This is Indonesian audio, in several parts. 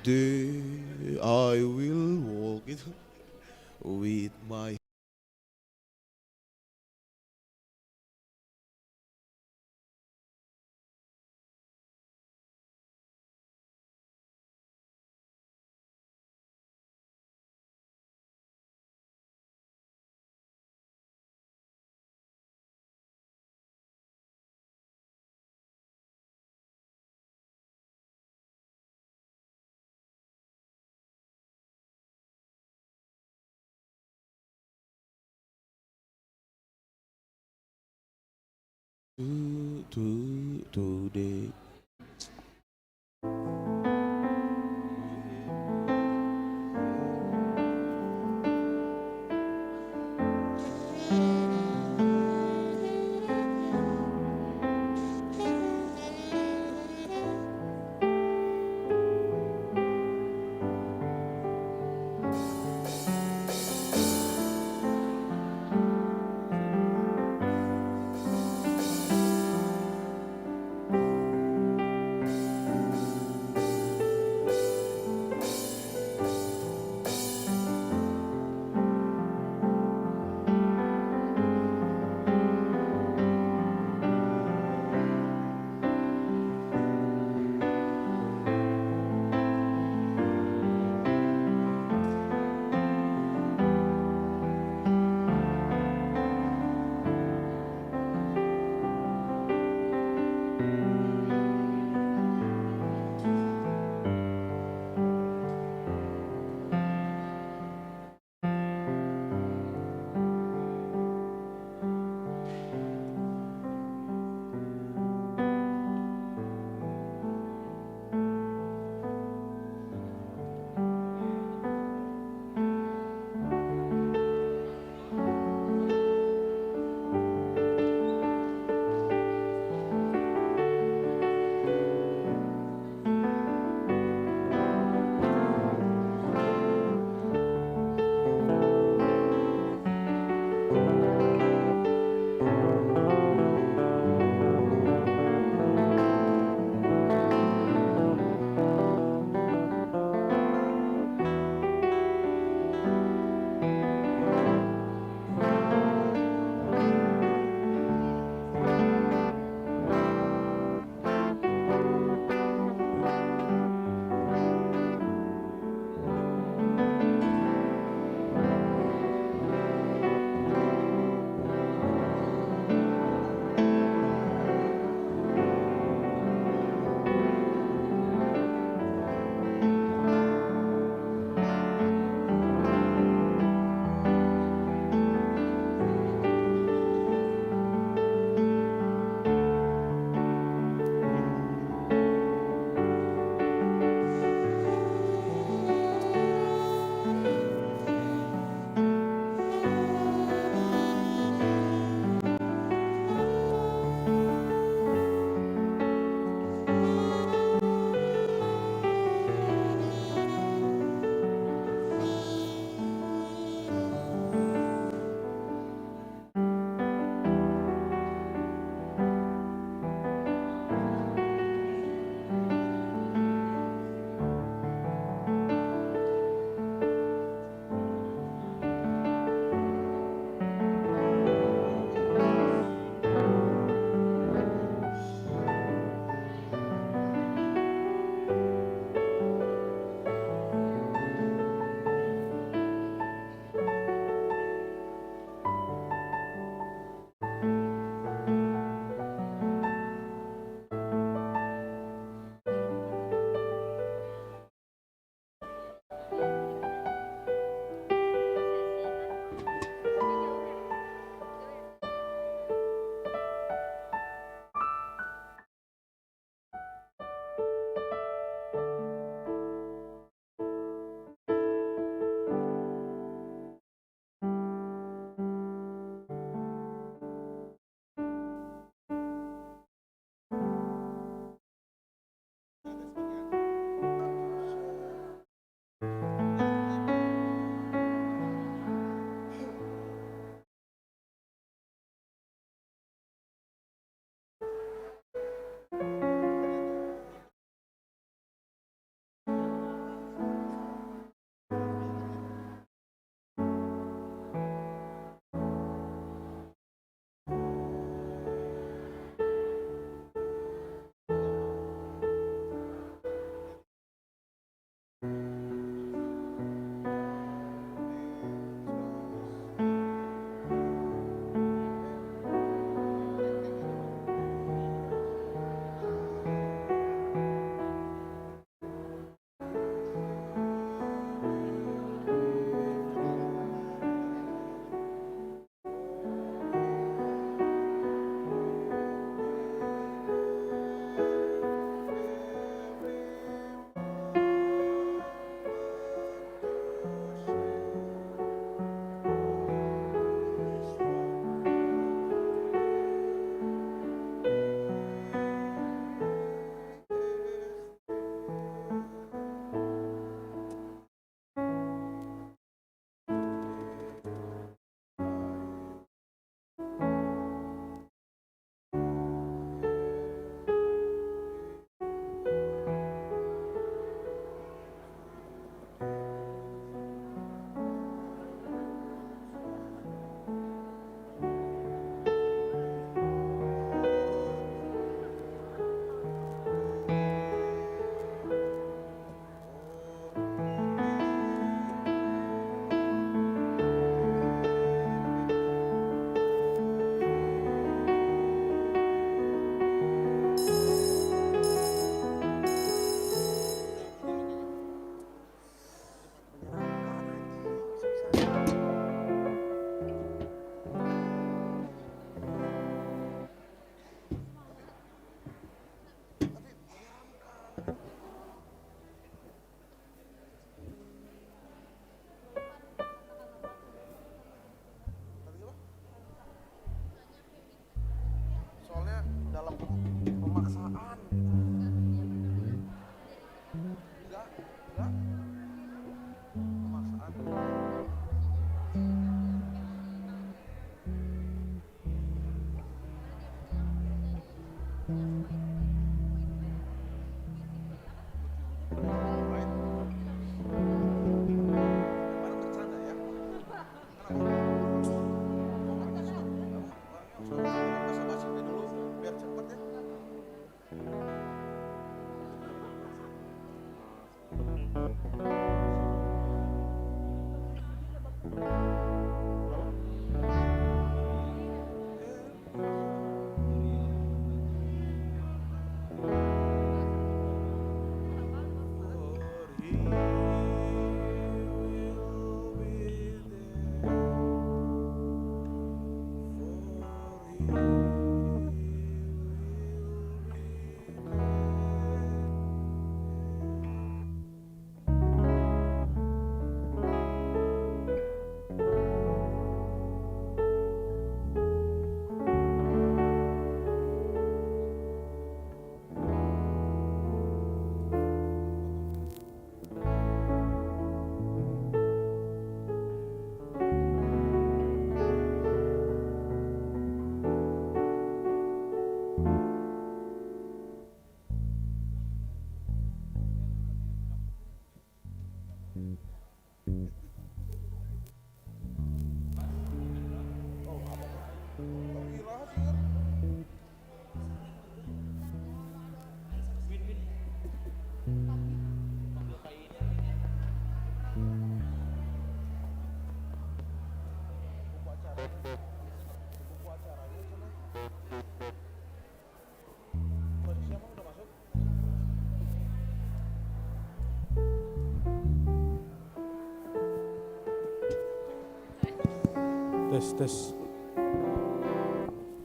Today I will walk it with my today.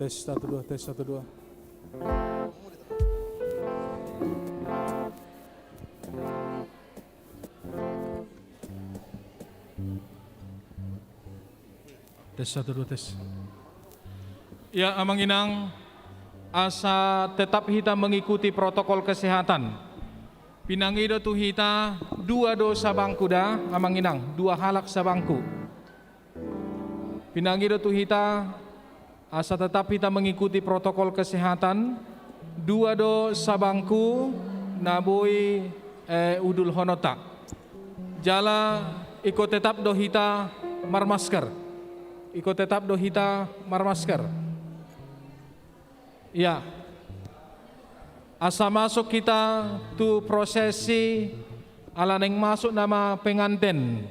Tes 1 2 tes 1 2. Tes 1 2 tes. Ya, Amang Inang, asa tetap kita mengikuti protokol kesehatan. Pinangido tu hita 2 dosa bangku dah, Amang Inang, 2 halak sabangku. Pinangido tu hita asa tetap kita mengikuti protokol kesehatan 2 dosa bangku nabui udul honota. Jala ikut tetap do hita marmasker. Ikut tetap do hita marmasker. Ya. Asa masuk kita tu prosesi ala neng masuk nama pengantin.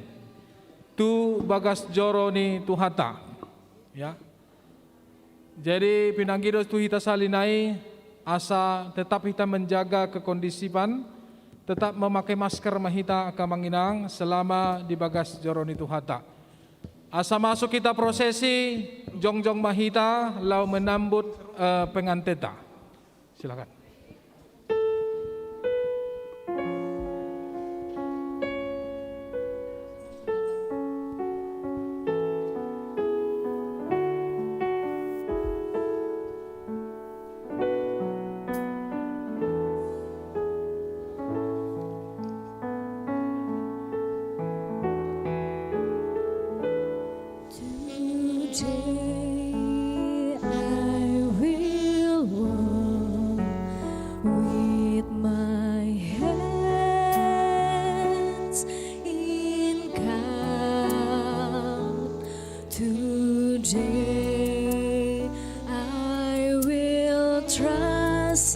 Tu bagas joro ni tu hata. Ya. Jadi pinanggido tu hita salinai asa tetap kita menjaga kekondisipan, tetap memakai masker mahita kamanginang selama di bagas joro ni tu hata. Asa masuk kita prosesi jongjong mahita lau menambut penganteta. Silakan. Today I will trust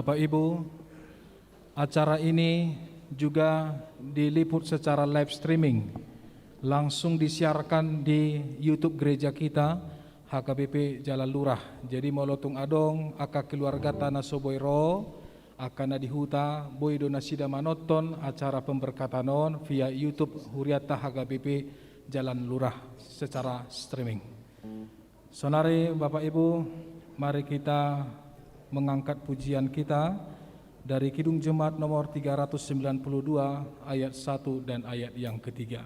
Bapak Ibu, acara ini juga diliput secara live streaming, langsung disiarkan di YouTube gereja kita, HKBP Jalan Lurah. Jadi molotung adong aka keluarga tanah soboiro akan dihuta boy donasida manoton acara pemberkatanon via YouTube Huriata HKBP Jalan Lurah secara streaming. Sonari Bapak Ibu, mari kita mengangkat pujian kita dari Kidung Jemaat nomor 392 ayat 1 dan ayat yang ketiga.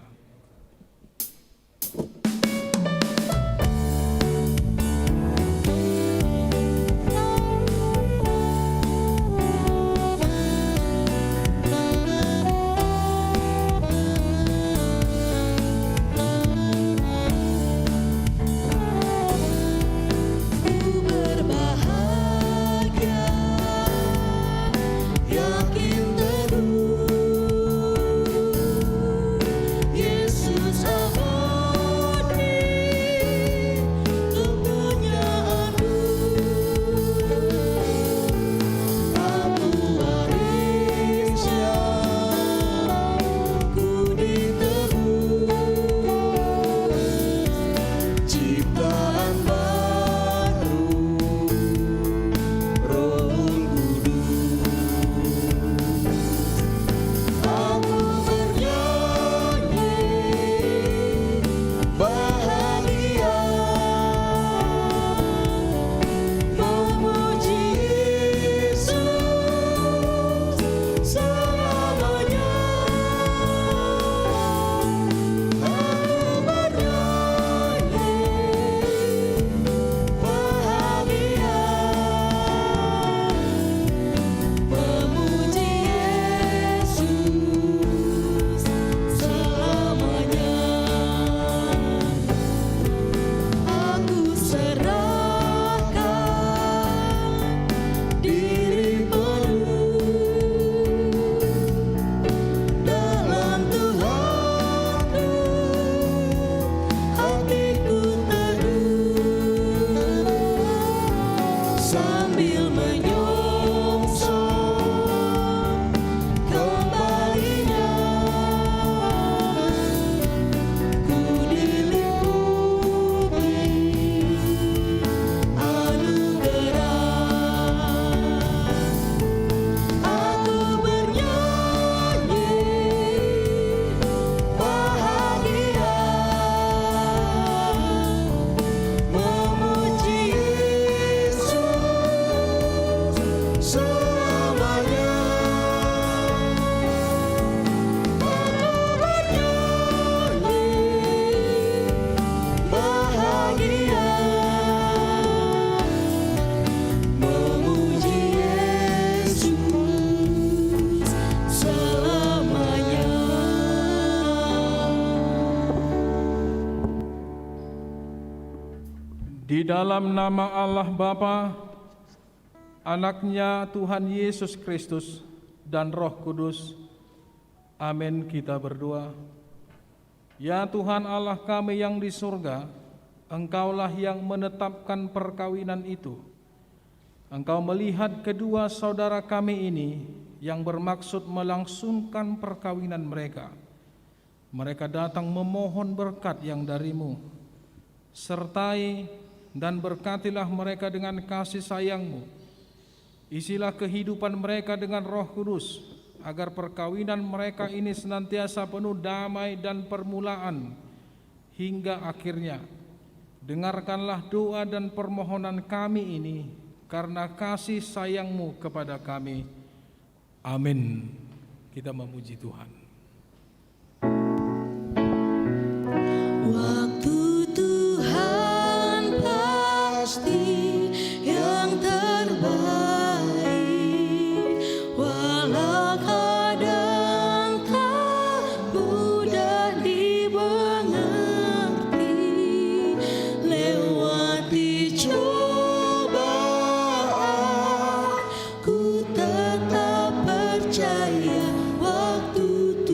Di dalam nama Allah Bapa, Anaknya Tuhan Yesus Kristus, dan Roh Kudus. Amin, kita berdoa. Ya Tuhan Allah kami yang di surga, Engkaulah yang menetapkan perkawinan itu. Engkau melihat kedua saudara kami ini yang bermaksud melangsungkan perkawinan mereka. Mereka datang memohon berkat yang dari-Mu. Sertai dan berkatilah mereka dengan kasih sayang-Mu. Isilah kehidupan mereka dengan Roh Kudus, agar perkawinan mereka ini senantiasa penuh damai dan permulaan hingga akhirnya. Dengarkanlah doa dan permohonan kami ini karena kasih sayang-Mu kepada kami. Amin. Kita memuji Tuhan. Waktu Tuhan pasti yang terbaik, walau kadang tak mudah dimengerti. Lewati cobaan, ku tetap percaya waktu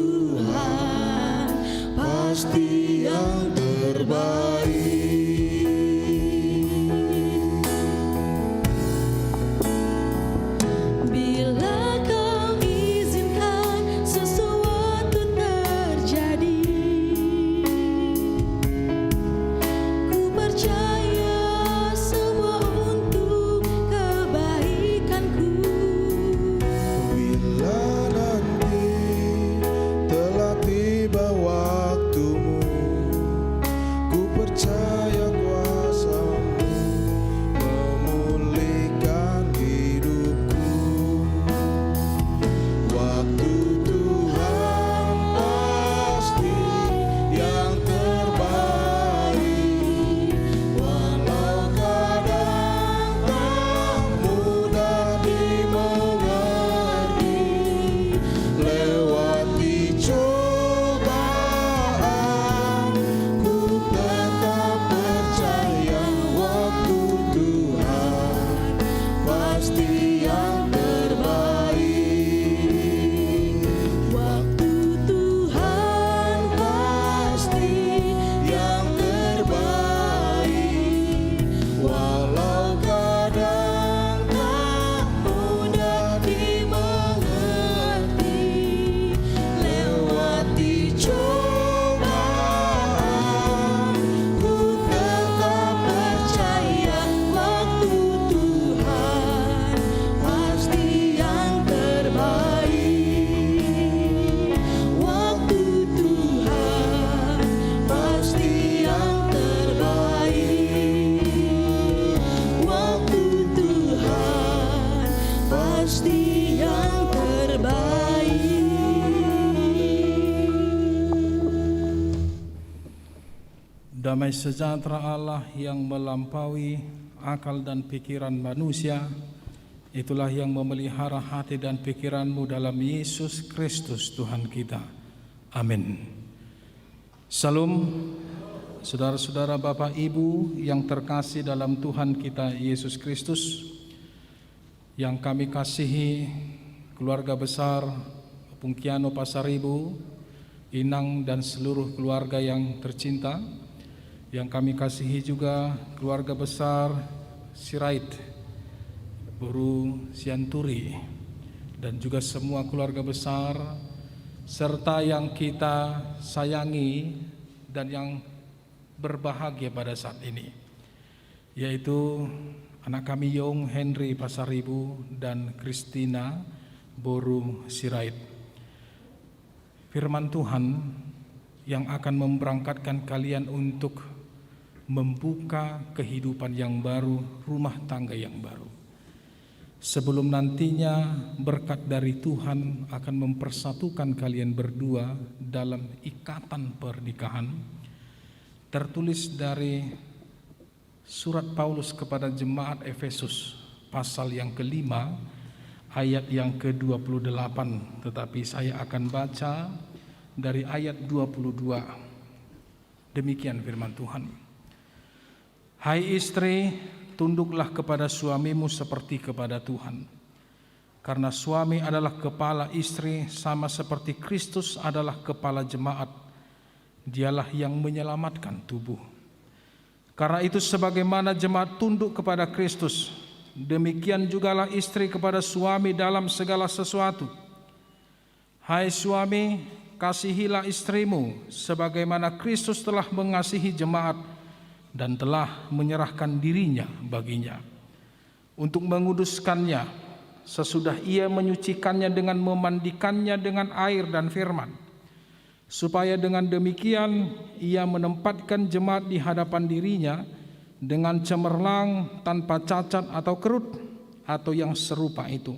Damai sejahtera Allah yang melampaui akal dan pikiran manusia, itulah yang memelihara hati dan pikiranmu dalam Yesus Kristus Tuhan kita. Amin. Salam, saudara-saudara, Bapak Ibu yang terkasih dalam Tuhan kita Yesus Kristus, yang kami kasihi, keluarga besar Pungkiano Pasaribu, Inang dan seluruh keluarga yang tercinta. Yang kami kasihi juga keluarga besar Sirait, Buru Sianturi, dan juga semua keluarga besar, serta yang kita sayangi dan yang berbahagia pada saat ini, yaitu anak kami Yong Henry Pasaribu dan Christina Boru Sirait. Firman Tuhan yang akan memberangkatkan kalian untuk membuka kehidupan yang baru, rumah tangga yang baru. Sebelum nantinya berkat dari Tuhan akan mempersatukan kalian berdua dalam ikatan pernikahan, tertulis dari surat Paulus kepada jemaat Efesus pasal yang kelima ayat yang ke-28, tetapi saya akan baca dari ayat 22. Demikian firman Tuhan. Hai istri, tunduklah kepada suamimu seperti kepada Tuhan. Karena suami adalah kepala istri, sama seperti Kristus adalah kepala jemaat. Dialah yang menyelamatkan tubuh. Karena itu sebagaimana jemaat tunduk kepada Kristus, demikian jugalah istri kepada suami dalam segala sesuatu. Hai suami, kasihilah istrimu sebagaimana Kristus telah mengasihi jemaat dan telah menyerahkan dirinya baginya untuk menguduskannya, sesudah ia menyucikannya dengan memandikannya dengan air dan firman, supaya dengan demikian ia menempatkan jemaat di hadapan dirinya dengan cemerlang, tanpa cacat atau kerut atau yang serupa itu,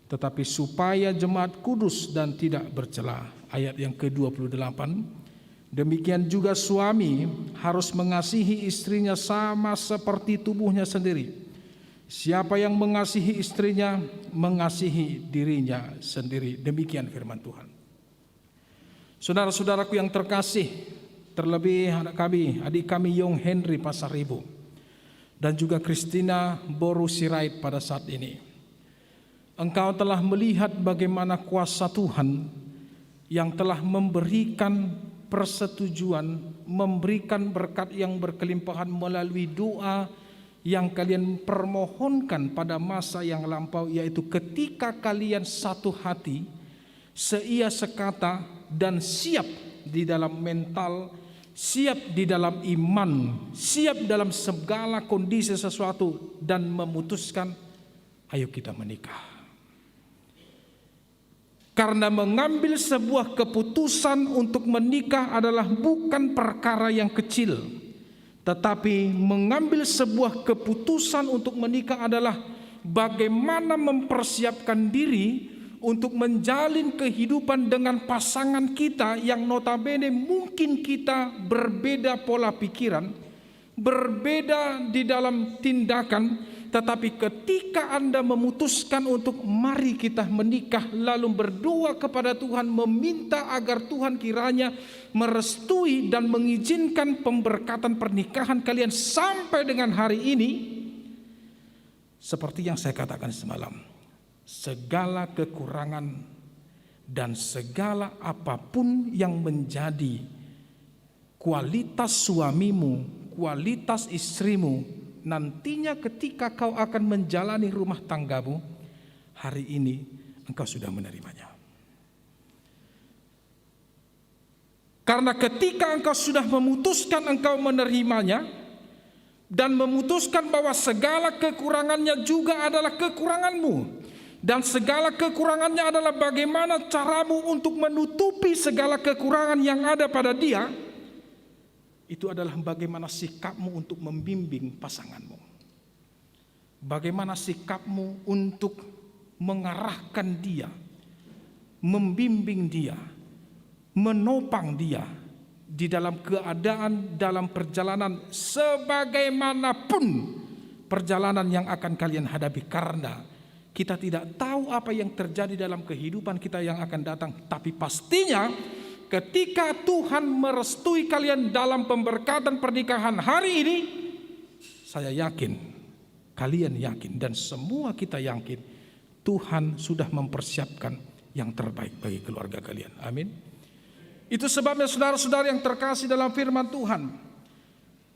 tetapi supaya jemaat kudus dan tidak bercela. Ayat yang ke-28. Demikian juga suami harus mengasihi istrinya sama seperti tubuhnya sendiri. Siapa yang mengasihi istrinya, mengasihi dirinya sendiri. Demikian firman Tuhan. Saudara-saudaraku yang terkasih, terlebih adik kami Yong Henry Pasaribu dan juga Christina Boru Sirait pada saat ini. Engkau telah melihat bagaimana kuasa Tuhan yang telah memberikan persetujuan, memberikan berkat yang berkelimpahan melalui doa yang kalian permohonkan pada masa yang lampau, yaitu ketika kalian satu hati, seia sekata, dan siap di dalam mental, siap di dalam iman, siap dalam segala kondisi sesuatu, dan memutuskan, ayo kita menikah. Karena mengambil sebuah keputusan untuk menikah adalah bukan perkara yang kecil, tetapi mengambil sebuah keputusan untuk menikah adalah bagaimana mempersiapkan diri untuk menjalin kehidupan dengan pasangan kita yang notabene mungkin kita berbeda pola pikiran, berbeda di dalam tindakan. Tetapi ketika Anda memutuskan untuk mari kita menikah, lalu berdoa kepada Tuhan, meminta agar Tuhan kiranya merestui dan mengizinkan pemberkatan pernikahan kalian sampai dengan hari ini, seperti yang saya katakan semalam, segala kekurangan dan segala apapun yang menjadi kualitas suamimu, kualitas istrimu, nantinya ketika kau akan menjalani rumah tanggamu, hari ini engkau sudah menerimanya. Karena ketika engkau sudah memutuskan engkau menerimanya dan memutuskan bahwa segala kekurangannya juga adalah kekuranganmu, dan segala kekurangannya adalah bagaimana caramu untuk menutupi segala kekurangan yang ada pada dia, itu adalah bagaimana sikapmu untuk membimbing pasanganmu. Bagaimana sikapmu untuk mengarahkan dia, membimbing dia, menopang dia di dalam keadaan dalam perjalanan sebagaimanapun perjalanan yang akan kalian hadapi, karena kita tidak tahu apa yang terjadi dalam kehidupan kita yang akan datang. Tapi pastinya ketika Tuhan merestui kalian dalam pemberkatan pernikahan hari ini, saya yakin, kalian yakin, dan semua kita yakin, Tuhan sudah mempersiapkan yang terbaik bagi keluarga kalian. Amin. Itu sebabnya saudara-saudara yang terkasih dalam firman Tuhan,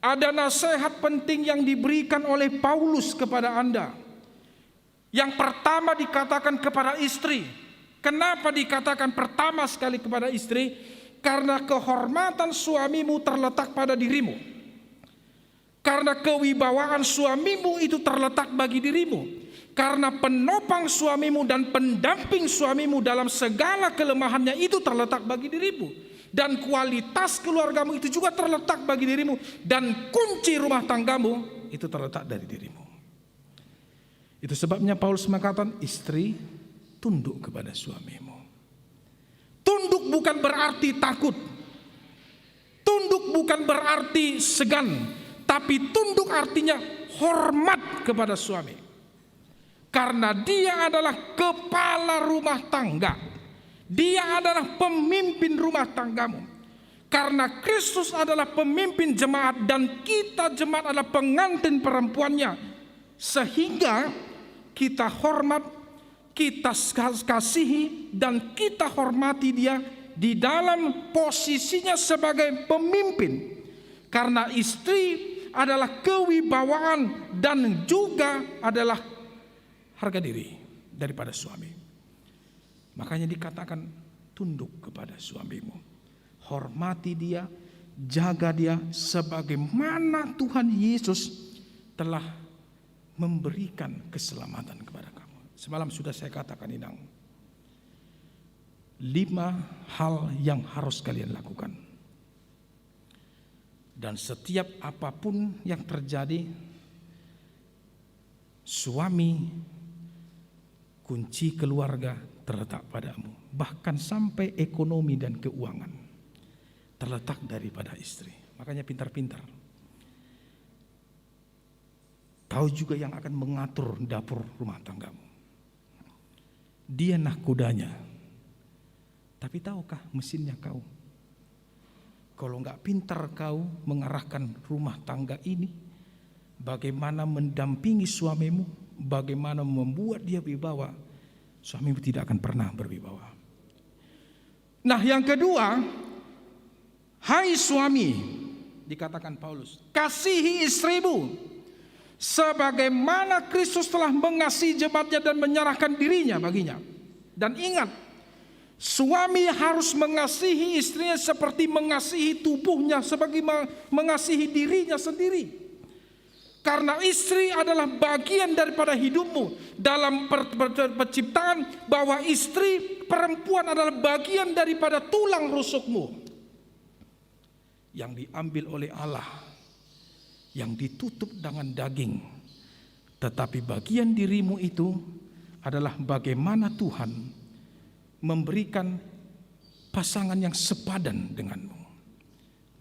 ada nasihat penting yang diberikan oleh Paulus kepada Anda. Yang pertama dikatakan kepada istri. Kenapa dikatakan pertama sekali kepada istri? Karena kehormatan suamimu terletak pada dirimu. Karena kewibawaan suamimu itu terletak bagi dirimu. Karena penopang suamimu dan pendamping suamimu dalam segala kelemahannya itu terletak bagi dirimu. Dan kualitas keluargamu itu juga terletak bagi dirimu. Dan kunci rumah tanggamu itu terletak dari dirimu. Itu sebabnya Paulus mengatakan, istri, tunduk kepada suamimu. Tunduk bukan berarti takut. Tunduk bukan berarti segan. Tapi tunduk artinya hormat kepada suami. Karena dia adalah kepala rumah tangga. Dia adalah pemimpin rumah tanggamu. Karena Kristus adalah pemimpin jemaat dan kita jemaat adalah pengantin perempuannya. Sehingga kita hormat, kita kasihi, dan kita hormati dia di dalam posisinya sebagai pemimpin. Karena istri adalah kewibawaan dan juga adalah harga diri daripada suami. Makanya dikatakan tunduk kepada suamimu. Hormati dia, jaga dia sebagaimana Tuhan Yesus telah memberikan keselamatan kepada kamu. Semalam sudah saya katakan, Inang, 5 hal yang harus kalian lakukan. Dan setiap apapun yang terjadi, suami, kunci keluarga terletak padamu. Bahkan sampai ekonomi dan keuangan terletak daripada istri. Makanya pintar-pintar. Tahu juga yang akan mengatur dapur rumah tanggamu. Dia nahkodanya. Tapi tahukah mesinnya kau? Kalau enggak pintar kau mengarahkan rumah tangga ini, bagaimana mendampingi suamimu, bagaimana membuat dia berwibawa, suamimu tidak akan pernah berwibawa. Nah, yang kedua, hai suami, dikatakan Paulus, kasihi istrimu sebagaimana Kristus telah mengasihi jemaatnya dan menyerahkan dirinya baginya. Dan ingat, suami harus mengasihi istrinya seperti mengasihi tubuhnya, sebagai mengasihi dirinya sendiri. Karena istri adalah bagian daripada hidupmu. Dalam penciptaan, bahwa istri perempuan adalah bagian daripada tulang rusukmu yang diambil oleh Allah, yang ditutup dengan daging. Tetapi bagian dirimu itu adalah bagaimana Tuhan memberikan pasangan yang sepadan denganmu.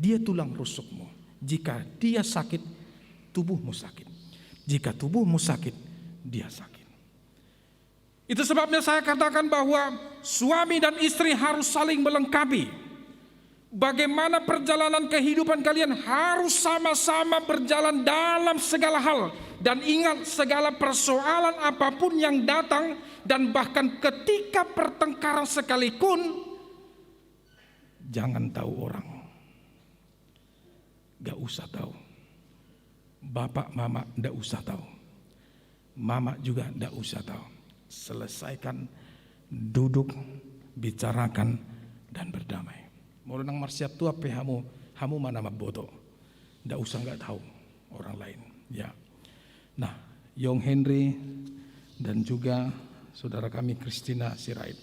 Dia tulang rusukmu. Jika dia sakit, tubuhmu sakit. Jika tubuhmu sakit, dia sakit. Itu sebabnya saya katakan bahwa suami dan istri harus saling melengkapi. Bagaimana perjalanan kehidupan kalian harus sama-sama berjalan dalam segala hal. Dan ingat, segala persoalan apapun yang datang, dan bahkan ketika pertengkaran sekalipun, jangan tahu orang. Gak usah tahu. Bapak, mama gak usah tahu. Mama juga gak usah tahu. Selesaikan, duduk, bicarakan, dan berdamai. Mau nang marsiap tua pe hamu mana maboto. Ndak usah nggak tahu orang lain. Ya. Nah, Yong Henry dan juga saudara kami Christina Sirait,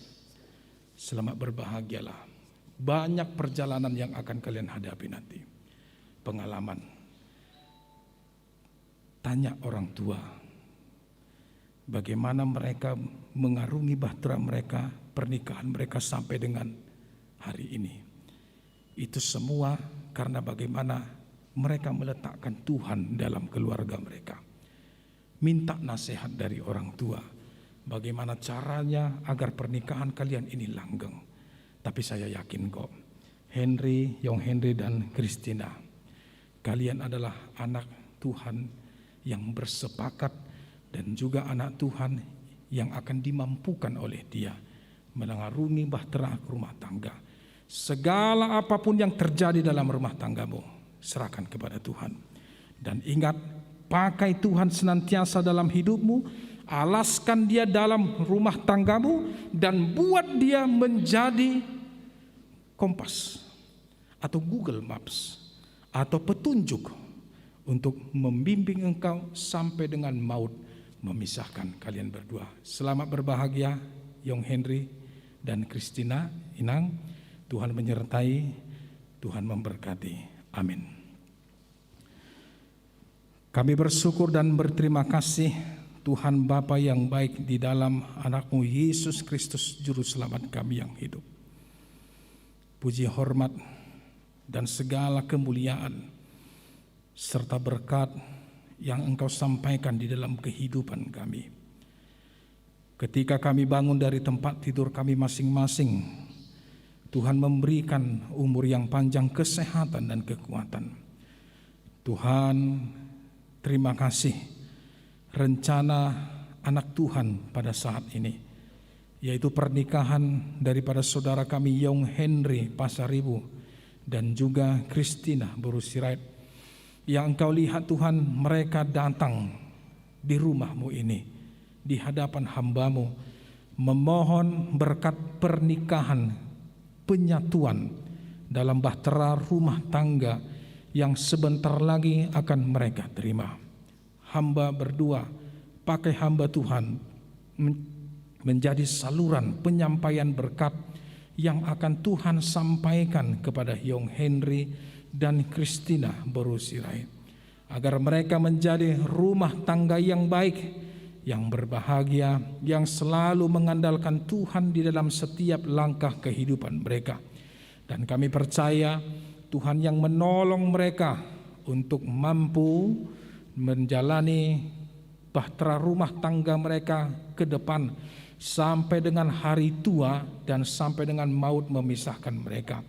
selamat berbahagialah. Banyak perjalanan yang akan kalian hadapi nanti. Pengalaman. Tanya orang tua, bagaimana mereka mengarungi bahtera mereka, pernikahan mereka sampai dengan hari ini. Itu semua karena bagaimana mereka meletakkan Tuhan dalam keluarga mereka. Minta nasihat dari orang tua, bagaimana caranya agar pernikahan kalian ini langgeng. Tapi saya yakin kok, Young Henry dan Christina, kalian adalah anak Tuhan yang bersepakat dan juga anak Tuhan yang akan dimampukan oleh Dia mengarungi bahtera rumah tangga. Segala apapun yang terjadi dalam rumah tanggamu, serahkan kepada Tuhan. Dan ingat, pakai Tuhan senantiasa dalam hidupmu, alaskan Dia dalam rumah tanggamu, dan buat Dia menjadi kompas atau Google Maps atau petunjuk untuk membimbing engkau sampai dengan maut memisahkan kalian berdua. Selamat berbahagia Young Henry dan Christina, Inang. Tuhan menyertai, Tuhan memberkati. Amin. Kami bersyukur dan berterima kasih Tuhan Bapa yang baik di dalam anak-Mu Yesus Kristus Juru Selamat kami yang hidup. Puji, hormat, dan segala kemuliaan serta berkat yang Engkau sampaikan di dalam kehidupan kami. Ketika kami bangun dari tempat tidur kami masing-masing, Tuhan memberikan umur yang panjang, kesehatan dan kekuatan. Tuhan, terima kasih rencana anak Tuhan pada saat ini, yaitu pernikahan daripada saudara kami Young Henry Pasaribu dan juga Christina Boru Sirait, yang Engkau lihat Tuhan mereka datang di rumah-Mu ini, di hadapan hamba-Mu, memohon berkat pernikahan, penyatuan dalam bahtera rumah tangga yang sebentar lagi akan mereka terima. Hamba berdua, pakai hamba Tuhan menjadi saluran penyampaian berkat yang akan Tuhan sampaikan kepada Young Henry dan Christina Boru Sirait, agar mereka menjadi rumah tangga yang baik, yang berbahagia, yang selalu mengandalkan Tuhan di dalam setiap langkah kehidupan mereka. Dan kami percaya Tuhan yang menolong mereka untuk mampu menjalani bahtera rumah tangga mereka ke depan sampai dengan hari tua dan sampai dengan maut memisahkan mereka.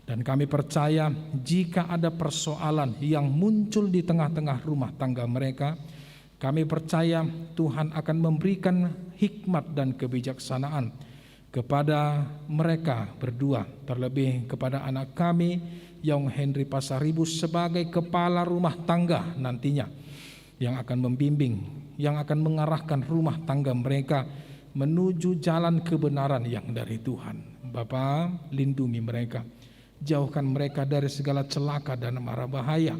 Dan kami percaya jika ada persoalan yang muncul di tengah-tengah rumah tangga mereka, kami percaya Tuhan akan memberikan hikmat dan kebijaksanaan kepada mereka berdua, terlebih kepada anak kami Young Henry Pasaribu sebagai kepala rumah tangga nantinya, yang akan membimbing, yang akan mengarahkan rumah tangga mereka menuju jalan kebenaran yang dari Tuhan. Bapa, lindungi mereka, jauhkan mereka dari segala celaka dan mara bahaya,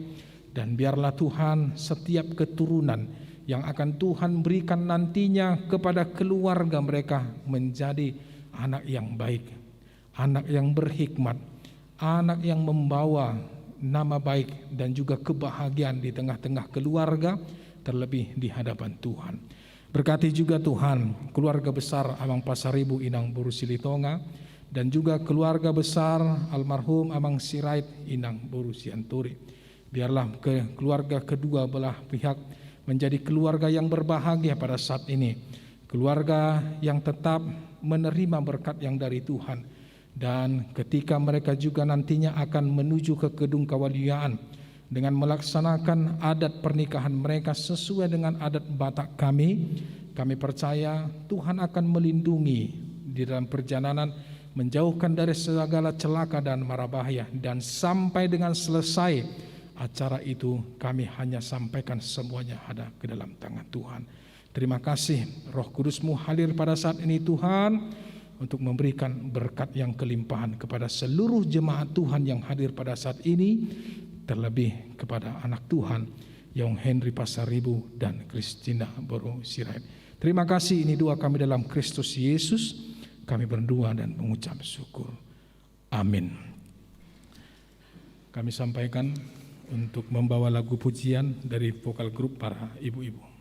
dan biarlah Tuhan setiap keturunan yang akan Tuhan berikan nantinya kepada keluarga mereka menjadi anak yang baik, anak yang berhikmat, anak yang membawa nama baik dan juga kebahagiaan di tengah-tengah keluarga, terlebih di hadapan Tuhan. Berkati juga Tuhan keluarga besar Amang Pasaribu Inang Boru Silitonga, dan juga keluarga besar almarhum Amang Sirait Inang Boru Sianturi. Biarlah keluarga kedua belah pihak menjadi keluarga yang berbahagia pada saat ini, keluarga yang tetap menerima berkat yang dari Tuhan. Dan ketika mereka juga nantinya akan menuju ke gedung kewaliaan dengan melaksanakan adat pernikahan mereka sesuai dengan adat Batak kami percaya Tuhan akan melindungi di dalam perjalanan, menjauhkan dari segala celaka dan mara bahaya, dan sampai dengan selesai acara itu kami hanya sampaikan semuanya ada ke dalam tangan Tuhan. Terima kasih Roh Kudus-Mu hadir pada saat ini Tuhan, untuk memberikan berkat yang kelimpahan kepada seluruh jemaat Tuhan yang hadir pada saat ini, terlebih kepada anak Tuhan Young Henry Pasaribu dan Christina Boru Sirait. Terima kasih, ini doa kami dalam Kristus Yesus. Kami berdoa dan mengucap syukur. Amin. Kami sampaikan untuk membawa lagu pujian dari vokal grup para ibu-ibu.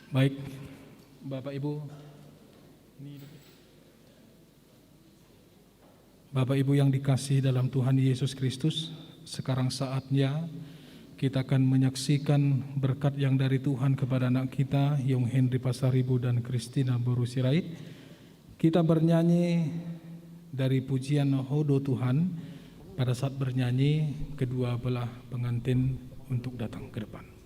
Baik, Bapak Ibu yang dikasihi dalam Tuhan Yesus Kristus, sekarang saatnya kita akan menyaksikan berkat yang dari Tuhan kepada anak kita, Yung Henry Pasaribu dan Christina Boru Sirait. Kita bernyanyi dari pujian Hodo Tuhan. Pada saat bernyanyi, kedua belah pengantin untuk datang ke depan.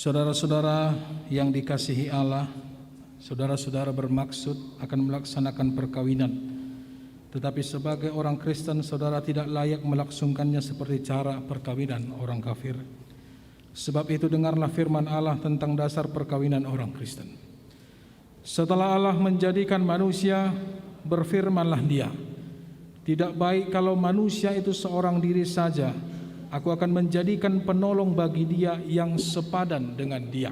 Saudara-saudara yang dikasihi Allah, saudara-saudara bermaksud akan melaksanakan perkawinan. Tetapi sebagai orang Kristen, saudara tidak layak melangsungkannya seperti cara perkawinan orang kafir. Sebab itu dengarlah firman Allah tentang dasar perkawinan orang Kristen. Setelah Allah menjadikan manusia, berfirmanlah Dia, "Tidak baik kalau manusia itu seorang diri saja. Aku akan menjadikan penolong bagi dia yang sepadan dengan dia."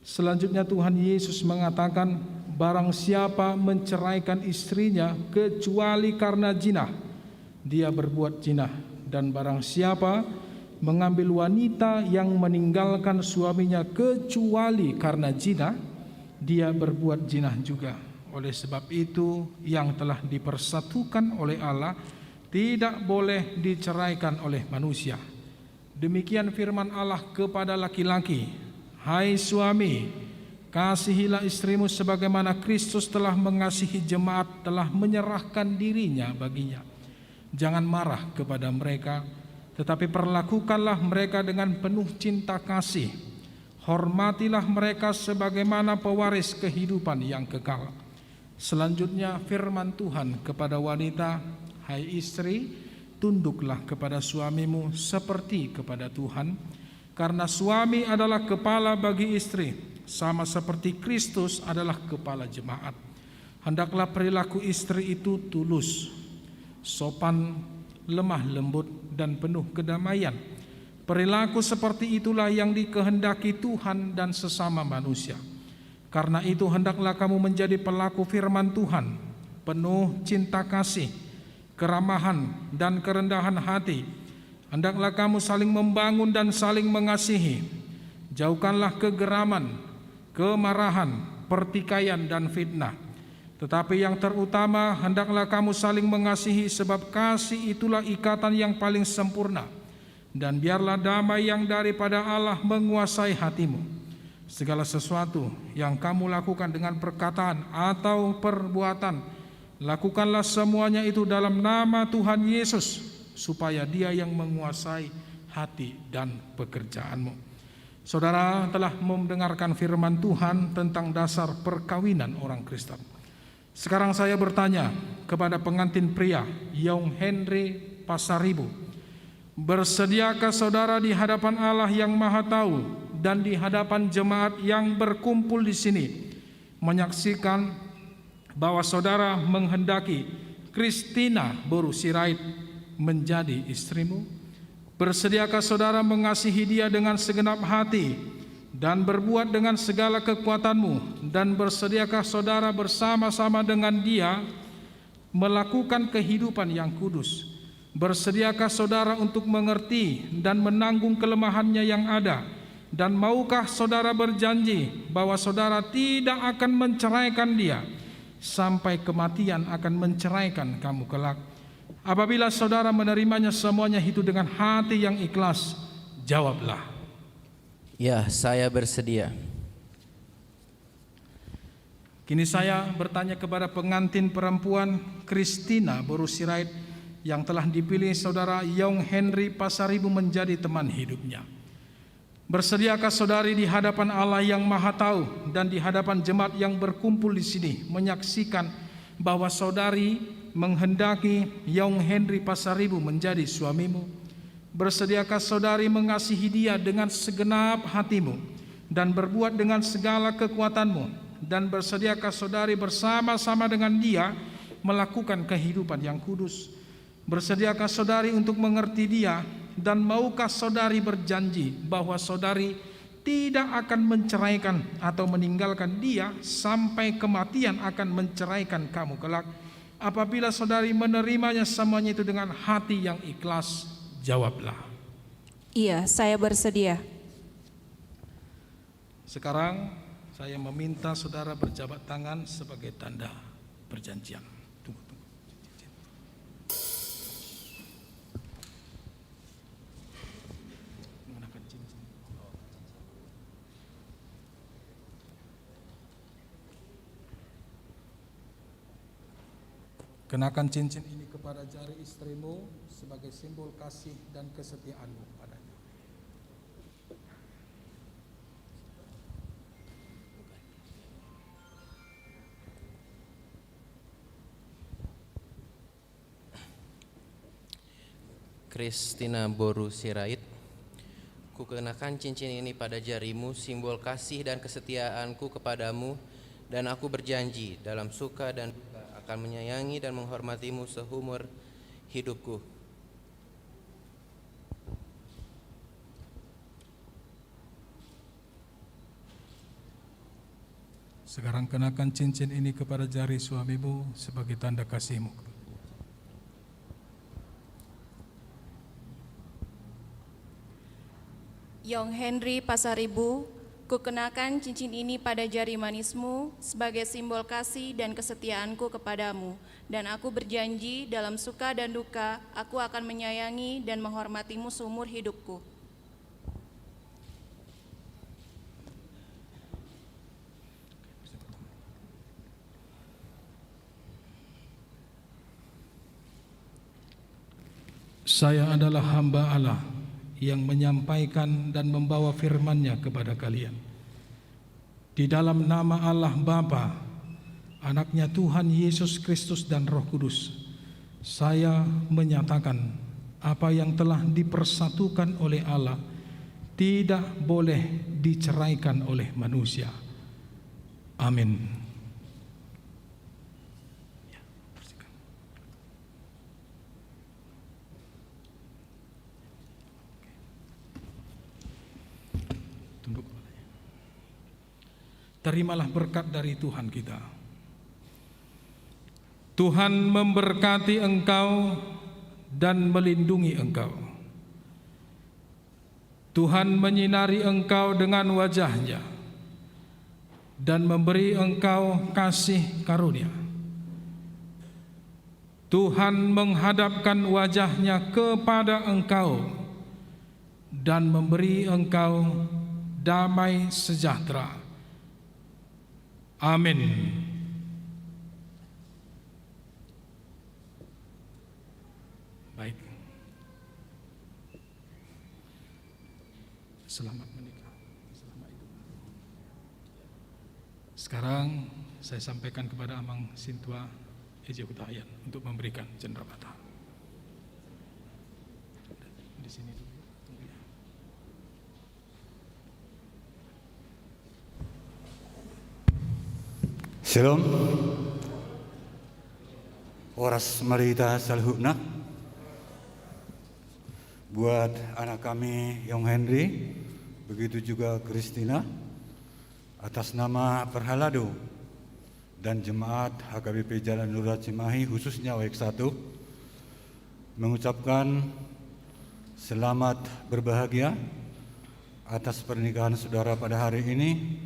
Selanjutnya Tuhan Yesus mengatakan, barang siapa menceraikan istrinya kecuali karena zina, dia berbuat zina. Dan barang siapa mengambil wanita yang meninggalkan suaminya kecuali karena zina, dia berbuat zina juga. Oleh sebab itu, yang telah dipersatukan oleh Allah tidak boleh diceraikan oleh manusia. Demikian firman Allah kepada laki-laki, hai suami, kasihilah istrimu sebagaimana Kristus telah mengasihi jemaat, telah menyerahkan dirinya baginya. Jangan marah kepada mereka, tetapi perlakukanlah mereka dengan penuh cinta kasih. Hormatilah mereka sebagaimana pewaris kehidupan yang kekal. Selanjutnya firman Tuhan kepada wanita, hai istri, tunduklah kepada suamimu seperti kepada Tuhan, karena suami adalah kepala bagi istri, sama seperti Kristus adalah kepala jemaat. Hendaklah perilaku istri itu tulus, sopan, lemah lembut, dan penuh kedamaian. Perilaku seperti itulah yang dikehendaki Tuhan dan sesama manusia. Karena itu hendaklah kamu menjadi pelaku firman Tuhan, penuh cinta kasih, keramahan, dan kerendahan hati. Hendaklah kamu saling membangun dan saling mengasihi. Jauhkanlah kegeraman, kemarahan, pertikaian, dan fitnah. Tetapi yang terutama, hendaklah kamu saling mengasihi, sebab kasih itulah ikatan yang paling sempurna. Dan biarlah damai yang daripada Allah menguasai hatimu. Segala sesuatu yang kamu lakukan dengan perkataan atau perbuatan, lakukanlah semuanya itu dalam nama Tuhan Yesus, supaya Dia yang menguasai hati dan pekerjaanmu. Saudara telah mendengarkan firman Tuhan tentang dasar perkawinan orang Kristen. Sekarang saya bertanya kepada pengantin pria, Young Henry Pasaribu, bersediakah saudara di hadapan Allah yang Maha Tahu dan di hadapan jemaat yang berkumpul di sini menyaksikan bahwa saudara menghendaki Christina Boru Sirait menjadi istrimu? Bersediakah saudara mengasihi dia dengan segenap hati dan berbuat dengan segala kekuatanmu? Dan bersediakah saudara bersama-sama dengan dia melakukan kehidupan yang kudus? Bersediakah saudara untuk mengerti dan menanggung kelemahannya yang ada? Dan maukah saudara berjanji bahwa saudara tidak akan menceraikan dia sampai kematian akan menceraikan kamu kelak? Apabila saudara menerimanya semuanya itu dengan hati yang ikhlas, jawablah, ya, saya bersedia. Kini saya bertanya kepada pengantin perempuan Christina Boru Sirait yang telah dipilih saudara Young Henry Pasaribu menjadi teman hidupnya. Bersediakah saudari di hadapan Allah yang Maha Tahu dan di hadapan jemaat yang berkumpul di sini menyaksikan bahwa saudari menghendaki Young Henry Pasaribu menjadi suamimu? Bersediakah saudari mengasihi dia dengan segenap hatimu dan berbuat dengan segala kekuatanmu? Dan bersediakah saudari bersama-sama dengan dia melakukan kehidupan yang kudus? Bersediakah saudari untuk mengerti dia? Dan maukah saudari berjanji bahwa saudari tidak akan menceraikan atau meninggalkan dia sampai kematian akan menceraikan kamu kelak? Apabila saudari menerimanya semuanya itu dengan hati yang ikhlas, jawablah, Iya, saya bersedia. Sekarang saya meminta saudara berjabat tangan sebagai tanda perjanjian. Tunggu. Kenakan cincin ini kepada jari istrimu sebagai simbol kasih dan kesetiaanmu padanya. Christina Boru Sirait, kukenakan cincin ini pada jarimu, simbol kasih dan kesetiaanku kepadamu, dan aku berjanji dalam suka dan duka akan menyayangi dan menghormatimu seumur hidupku. Sekarang kenakan cincin ini kepada jari suamimu sebagai tanda kasihmu. Yong Henry Pasaribu, kukenakan cincin ini pada jari manismu sebagai simbol kasih dan kesetiaanku kepadamu. Dan aku berjanji dalam suka dan duka, aku akan menyayangi dan menghormatimu seumur hidupku. Saya adalah hamba Allah yang menyampaikan dan membawa firman-Nya kepada kalian. Di dalam nama Allah Bapa, Anaknya Tuhan Yesus Kristus dan Roh Kudus, saya menyatakan apa yang telah dipersatukan oleh Allah tidak boleh diceraikan oleh manusia. Amin. Tunduk. Terimalah berkat dari Tuhan kita. Tuhan memberkati engkau dan melindungi engkau. Tuhan menyinari engkau dengan wajah-Nya dan memberi engkau kasih karunia. Tuhan menghadapkan wajah-Nya kepada engkau dan memberi engkau damai sejahtera. Amin. Baik. Selamat menikah. Selamat hidup. Sekarang saya sampaikan kepada Amang Sintua Eja Hutahayan untuk memberikan cenderamata. Di sini dulu. Tunggu ya. Shalom. Oras marita salhubna. Buat anak kami Yong Henry, begitu juga Christina, atas nama Perhalado dan Jemaat HKBP Jalan Lurah Cimahi khususnya WEK 1, mengucapkan selamat berbahagia atas pernikahan saudara pada hari ini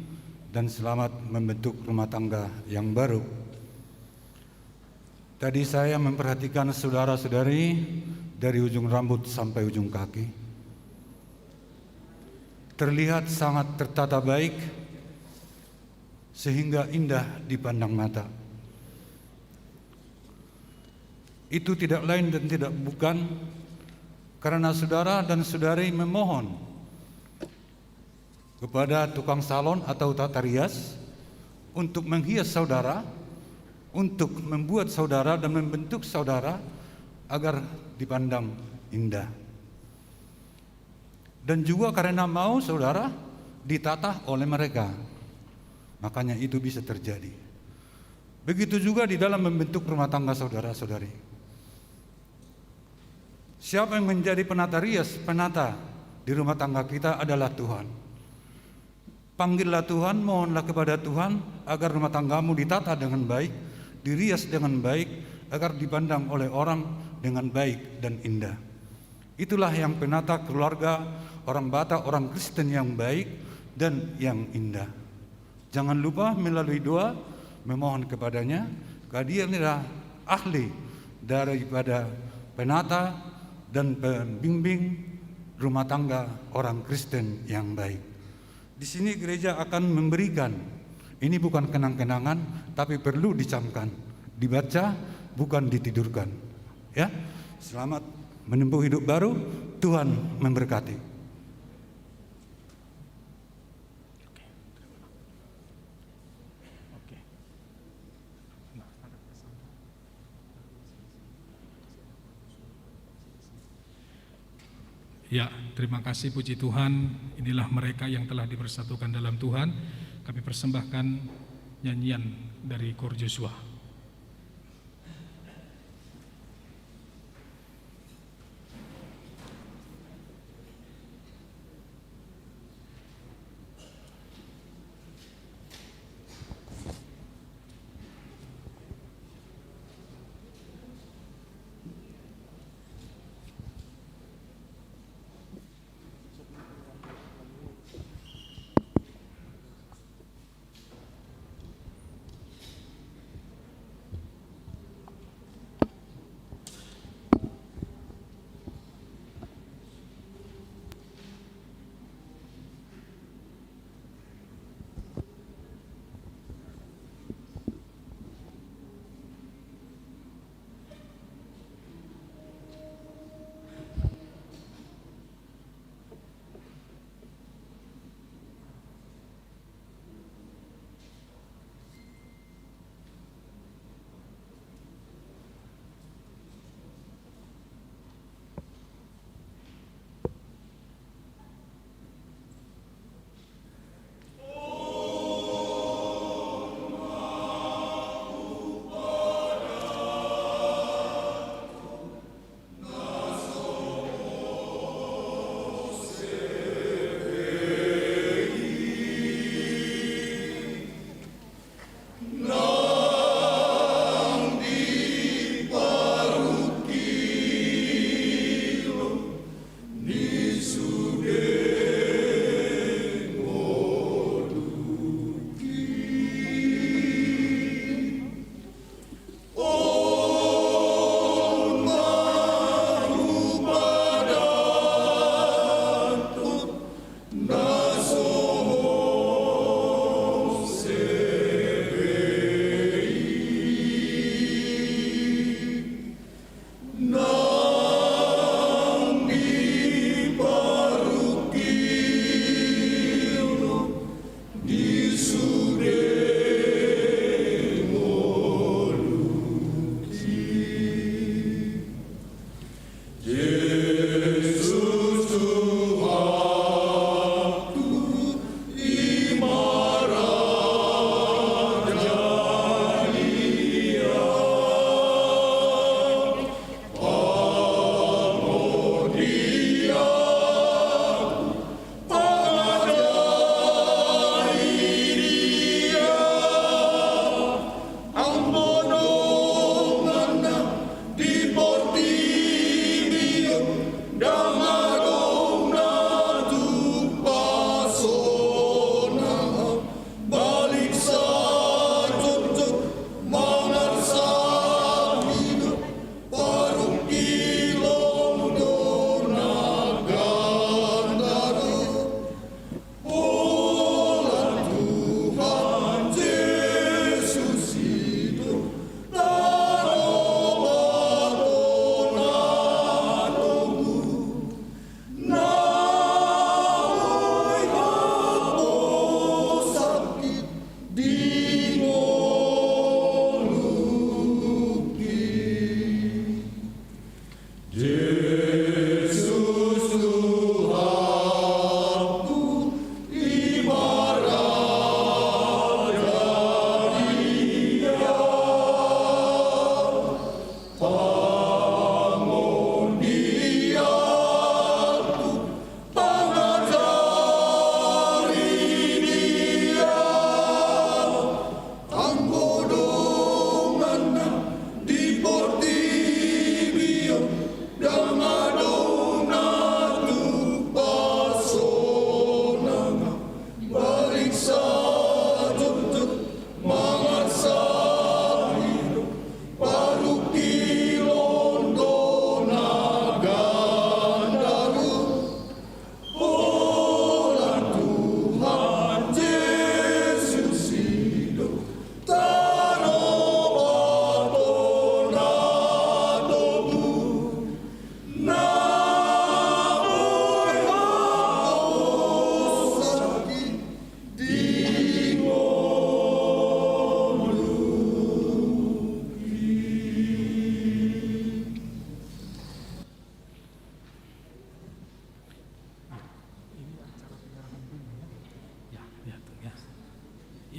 dan selamat membentuk rumah tangga yang baru. Tadi saya memperhatikan saudara-saudari dari ujung rambut sampai ujung kaki. Terlihat sangat tertata baik sehingga indah dipandang mata. Itu tidak lain dan tidak bukan karena saudara dan saudari memohon kepada tukang salon atau tata rias untuk menghias saudara, untuk membuat saudara dan membentuk saudara agar dipandang indah. Dan juga karena mau saudara ditata oleh mereka, makanya itu bisa terjadi. Begitu juga di dalam membentuk rumah tangga saudara-saudari. Siapa yang menjadi penata rias, penata di rumah tangga kita adalah Tuhan. Panggillah Tuhan, mohonlah kepada Tuhan agar rumah tanggamu ditata dengan baik, dirias dengan baik, agar dipandang oleh orang dengan baik dan indah. Itulah yang penata keluarga orang Batak, orang Kristen yang baik dan yang indah. Jangan lupa melalui doa memohon kepadanya, karena dia adalah ahli daripada penata dan pembimbing rumah tangga orang Kristen yang baik. Di sini gereja akan memberikan, ini bukan kenang-kenangan, tapi perlu dicamkan, dibaca, bukan ditidurkan. Ya, selamat menempuh hidup baru. Tuhan memberkati. Ya, terima kasih, puji Tuhan. Inilah mereka yang telah dipersatukan dalam Tuhan. Kami persembahkan nyanyian dari Kor Joshua.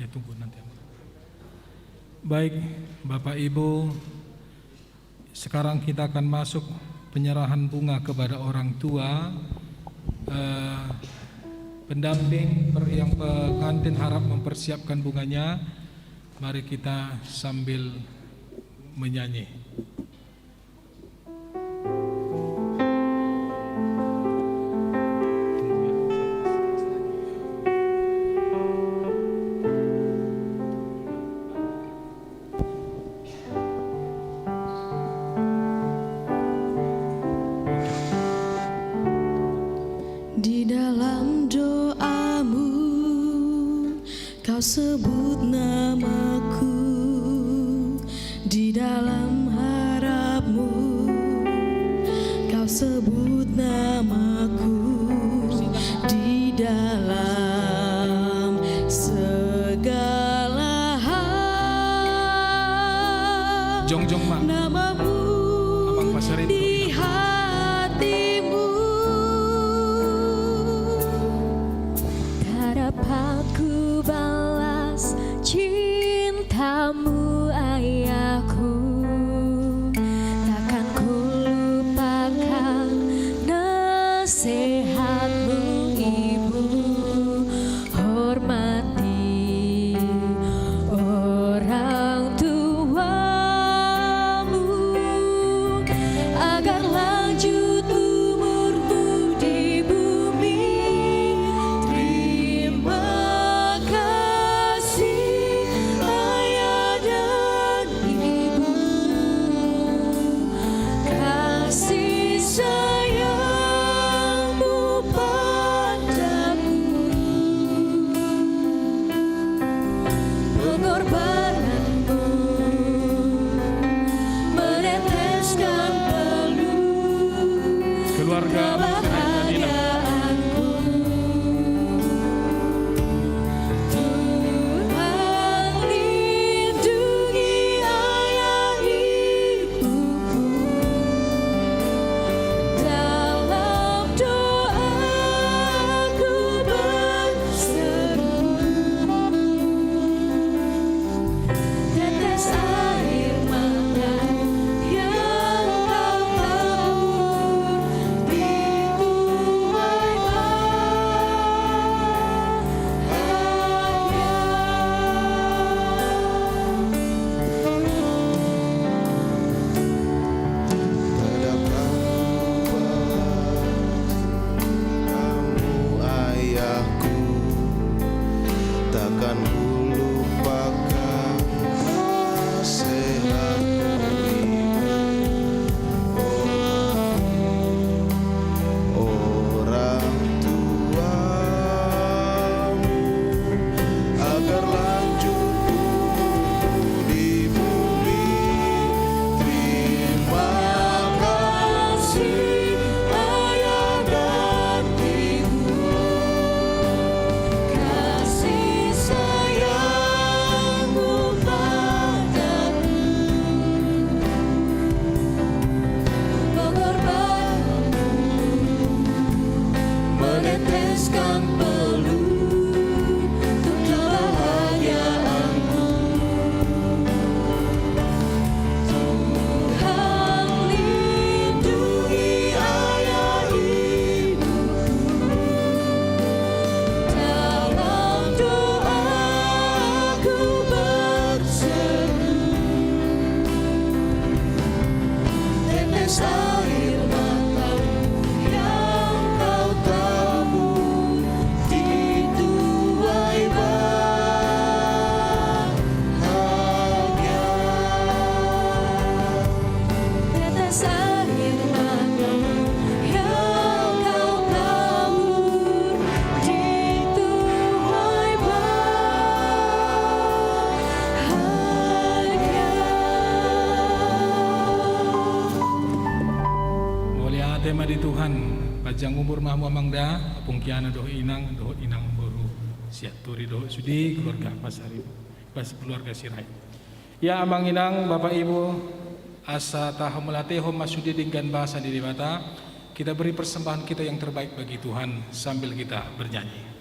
Ya tunggu nanti. Baik Bapak Ibu, sekarang kita akan masuk penyerahan bunga kepada orang tua. Pendamping yang pengantin harap mempersiapkan bunganya. Mari kita sambil menyanyi. Di dalam doamu kau sebut namaku, di dalam harapmu kau sebut namaku, di dalam segala hal Jongjong Mak, namamu Abang Pasarin di hatimu. Tak dapat ku balas cintamu ayahku, takkan ku lupakan nasihatmu ibu. Hormati orang tuamu agar lanjut umurmu di bumi. Terima kasih ayah dan ibu, kasih sayangmu padaku, pengorbananmu meneteskan peluh keluarga kebahagiaanku. Tuhan lindungi ayah ibuku, dalam doaku berseru. Tetes air mata yang kau tabur di tuai Pada kamu ayahku, takkan ku lupakan nasihatmu orang tuamu agar lanjut di bumi. Terima kasih ayah dan ibu, kasih sayangmu padaku, pengorbananmu meneteskan peluh untuk kebahagiaanku. Tuhan lindungi ayah ibuku, dalam doaku berseru. Tetes air matamu yang kau tabur di tuai bahagia. Tetes air matamu yang kau tabur di tuai bahagia. mulia tema di Tuhan, panjang umur mahmu amangda, apung kiana doh inang boru siat turi doh sudi keluarga Pasari, keluarga Sirait. Ya amang inang Bapak Ibu, asa tahu melatih hom masudi dengan bahasa diri mata, kita beri persembahan kita yang terbaik bagi Tuhan sambil kita bernyanyi.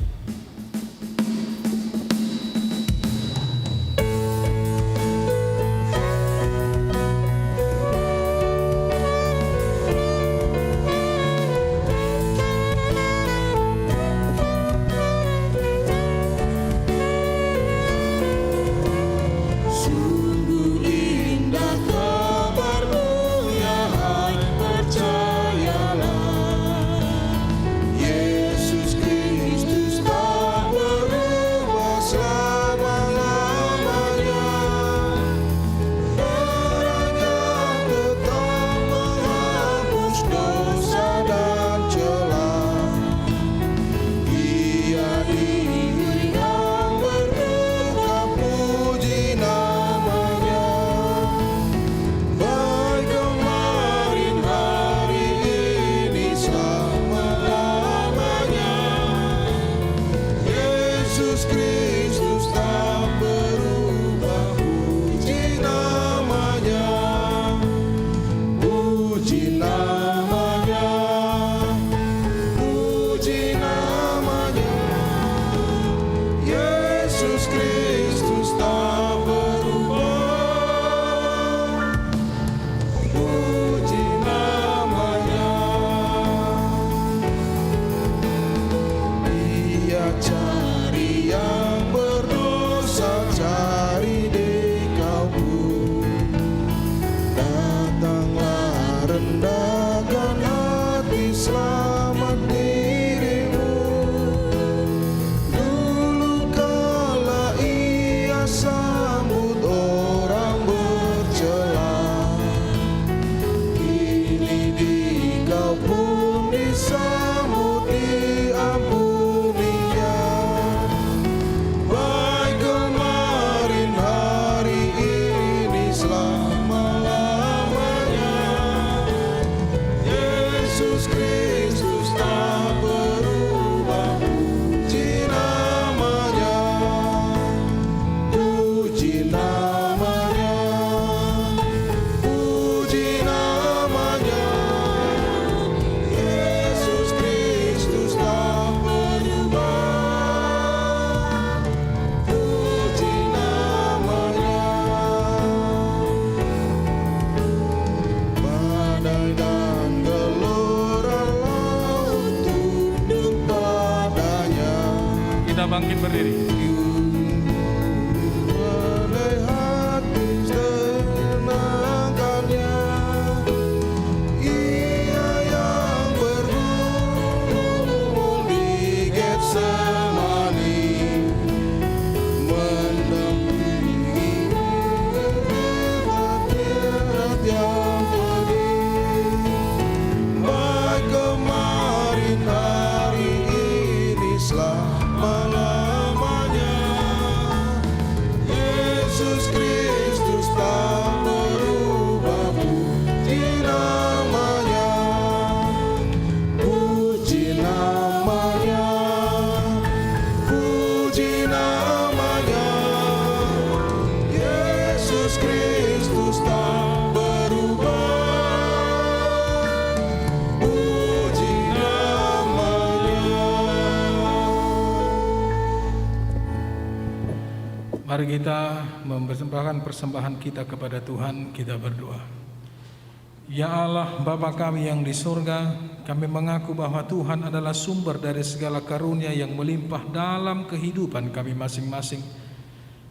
Yesus Kristus tak berubah. Puji namanya, puji namanya, puji namanya. Yesus Kristus tak berubah. Puji namanya. Dia cari yang berdosa, cari dekaumu. Datanglah rendahkan hati, selamat dirimu. Dulu kala ia sambut orang bercela, kini dikau pun disambut, diampuninya. Baik kemarin, hari ini, selama-lamanya. Yesus Kristus tak berubah. Puji namanya, puji namanya, puji namanya. Yesus Kristus tak berubah. Puji namanya. Badai dan gelora laut tunduk padanya. Kita bangkit berdiri. Badai hati tenangkannya. Ia yang bergumul di Getsemani, mendampingi hati yang pedih. Baik kemarin, hari ini, selama-lamanya. Yesus Kristus tak berubah. Puji namanya, puji namanya, puji namanya. Yesus Kristus tak berubah. Puji namanya. Mari kita mempersembahkan persembahan kita kepada Tuhan. Kita berdoa. Ya Allah, Bapa kami yang di surga, kami mengaku bahwa Tuhan adalah sumber dari segala karunia yang melimpah dalam kehidupan kami masing-masing.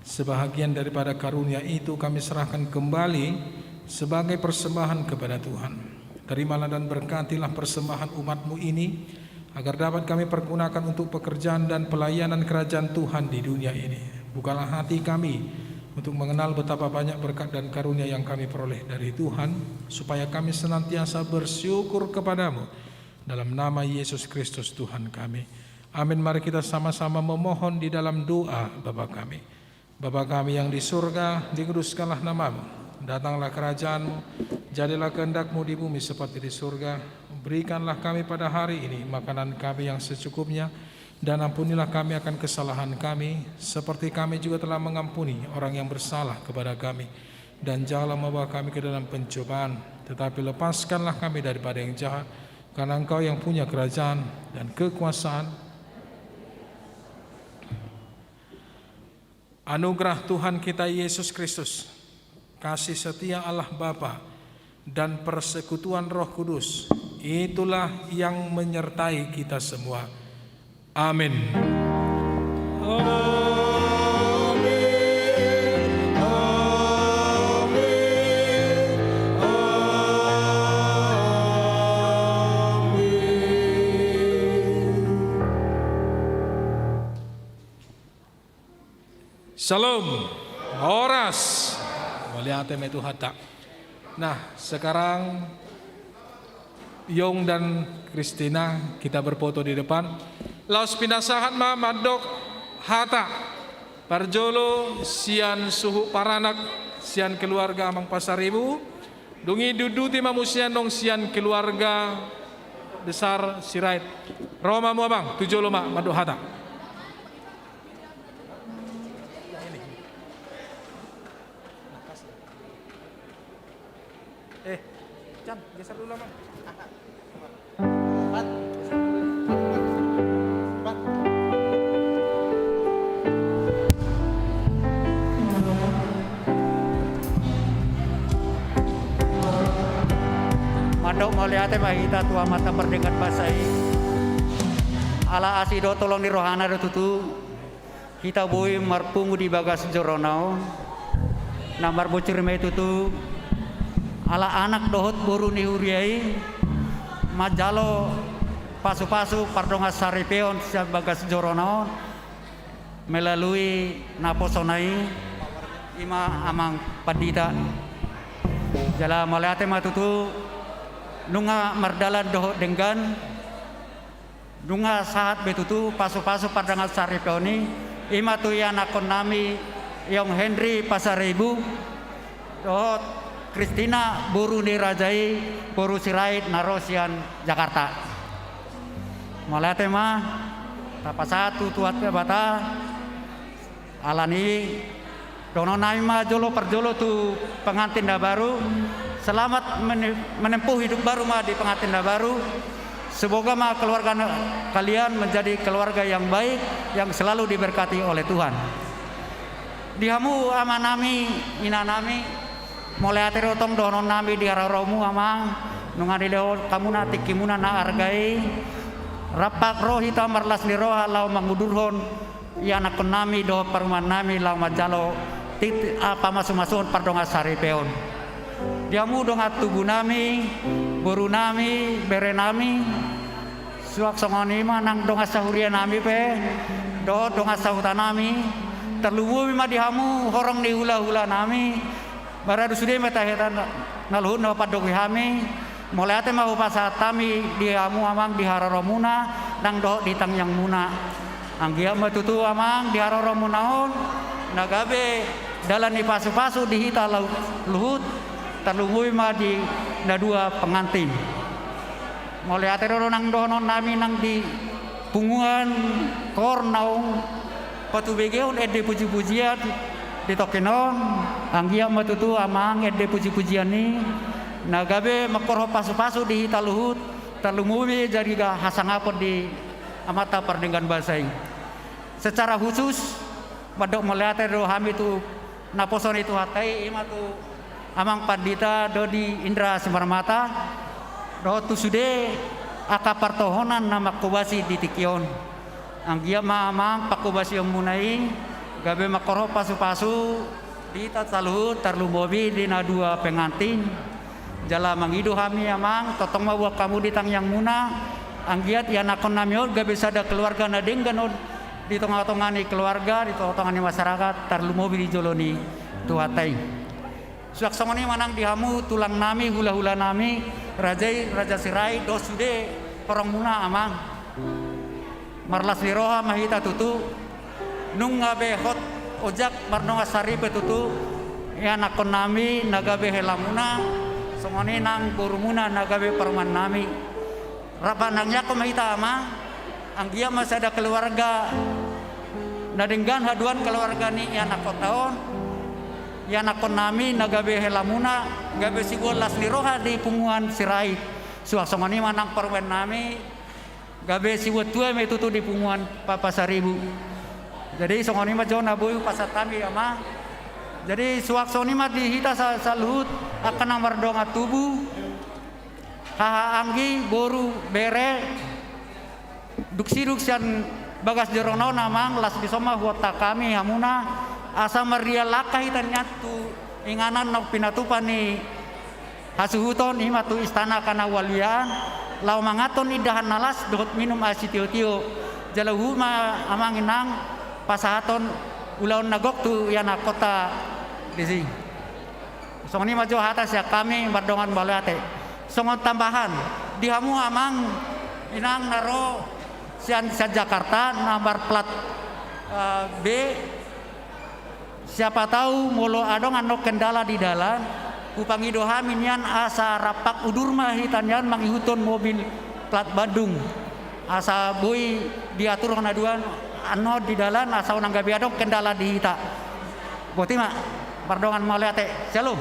Sebahagian daripada karunia itu kami serahkan kembali sebagai persembahan kepada Tuhan. Terimalah dan berkatilah persembahan umat-Mu ini, agar dapat kami pergunakan untuk pekerjaan dan pelayanan kerajaan Tuhan di dunia ini. Bukalah hati kami untuk mengenal betapa banyak berkat dan karunia yang kami peroleh dari Tuhan, supaya kami senantiasa bersyukur kepadamu. Dalam nama Yesus Kristus Tuhan kami. Amin. Mari kita sama-sama memohon di dalam doa Bapa kami. Bapa kami yang di surga, dikuduskanlah namamu. Datanglah kerajaanmu, jadilah kehendak-Mu di bumi seperti di surga. Berikanlah kami pada hari ini makanan kami yang secukupnya, dan ampunilah kami akan kesalahan kami, seperti kami juga telah mengampuni orang yang bersalah kepada kami. Dan janganlah membawa kami ke dalam pencobaan, tetapi lepaskanlah kami daripada yang jahat, karena Engkau yang punya kerajaan dan kekuasaan. Anugerah Tuhan kita Yesus Kristus, kasih setia Allah Bapa, dan persekutuan Roh Kudus, itulah yang menyertai kita semua. Amin. Shalom, Horas, Waliate Metu Hatta. Nah, sekarang Yong dan Christina kita berfoto di depan. Laos pinasahan ma madok hata. Parjolo sian suhu paranak sian keluarga amang Pasaribu. Dungi duduti mamusian dong sian keluarga besar Sirait. Roma mu abang tujolo ma madok hata. Chan, geser dulu Bang. Mandok maliate mahita tua mata perdekat basai. Ala asido tolong di rohana do tutu. Kita boy marpungu di bagas joronau. Nambar bocor me tutu. Ala anak dohot boru ni huriai. Majalo pasu-pasu pardonga saripeon sia bagas joronau. Melalui naposonai ima amang padita. Jala maliate matutu nunga mardalan doho denggan nunga saat betutu pasu-pasu padangan saripeoni ima tu yanakon nami yang Henry Pasaribu doho Kristina Buru Nirajai Boru Sirait Narosian Jakarta malate mah tapa satu tuat ke bata alani dono naima jolo perjolo tu pengantin baru. Selamat menempuh hidup baru mah di pengantin baru. Semoga mah keluarga kalian menjadi keluarga yang baik yang selalu diberkati oleh Tuhan. Dihamu ama nami ina nami mulai atero tong donon nami di araromu amang nungani leo kamu nati kimuna na argai rapak roh hita marlas ni roh lau mangudurhon ya anak nami do perumahan nami lau majalo tit apa masuk-masuk pardonga saripeon. Diamu dong tubuh nami, boru nami, bere nami, suak songoni manang dong sahuria nami pe, dong sahutan nami, terlubu mah dihamu horong di hula-hula nami, baradu sudah metahetan naluhun no padogi hami, mulai ate mau pasat tami dihamu amang diharoromuna, nang doh ditang yang muna, anggia matutu amang diharoromunaon, nagabe dalan di pasu-pasu dihita luhut. Terlungui mah di dua pengantin. Mulai atero nang donon nami nang di punguan kornaung patu begeun ede puji-pujian di tokenon anggia matutu amang ede puji-pujian ni nagabe makorho pasu-pasu di hitaluhut terlungui jadi ga hasangapon di amata perdengan basai. Secara khusus badok mulai atero hami tu naposon itu hatai imatu amang pandita Dodi Indra Semarmata do tu sude aka partohonan nama kubasi di tikion anggia ma amang pakubasi yang munai gabe makoro pasu-pasu di tatsaluhut tarlumobi dina dua pengantin jala mangidu hami amang totong mawa kamu ditang yang muna anggiat ya nakon namiot gabe sada keluarga nadenggan di tengah-tengah keluarga di tengah-tengah masyarakat tarlumobi di joloni tuatai. Suak songoni manang dihamu tulang nami hula-hula nami raja sirai dosude orang muna amang marlas liroha mahita tutu nung ngabe hot ojak marnonga sari petutu ya nakon nami nagabe helamuna songoni nang borumuna nagabe perman nami rapanangnya ko mahita amang anggia masih ada keluarga nadenggan haduan keluarga ni ya nakon taon ya nakon nami nagabe helamuna gabe sigol las liroha di punguan sirai suasongoni manang perwen nami gabe siwot tua metutu di punguan papa saribu jadi songoni mah jona boy pasatami ama jadi suaksoni mah dihita saluhut akan namar donga tubuh haha anggi boru bere duksian bagas jerono namang las disoma huota kami hamuna asa maria laka hitan nyatu inganan nok pinatupan ni hasuhuton imatu istana kana walian lau mangaton idahan nalas dohot minum asitio-tio jalahu ma amang inang pasahaton ulaun nagok tu yana kota disi songoni majo atas ya kami bardongan balate songon tambahan dihamu amang inang naro sian Jakarta nomor plat B siapa tahu molo adong anok kendala di dalam upangi doha minyan asa rapak udur mah hitanyan mangihuton mobil plat Bandung asa boy diatur hana duan ano di dalam asa unang gabi adong kendala di hita boti mak pardongan maliate shalom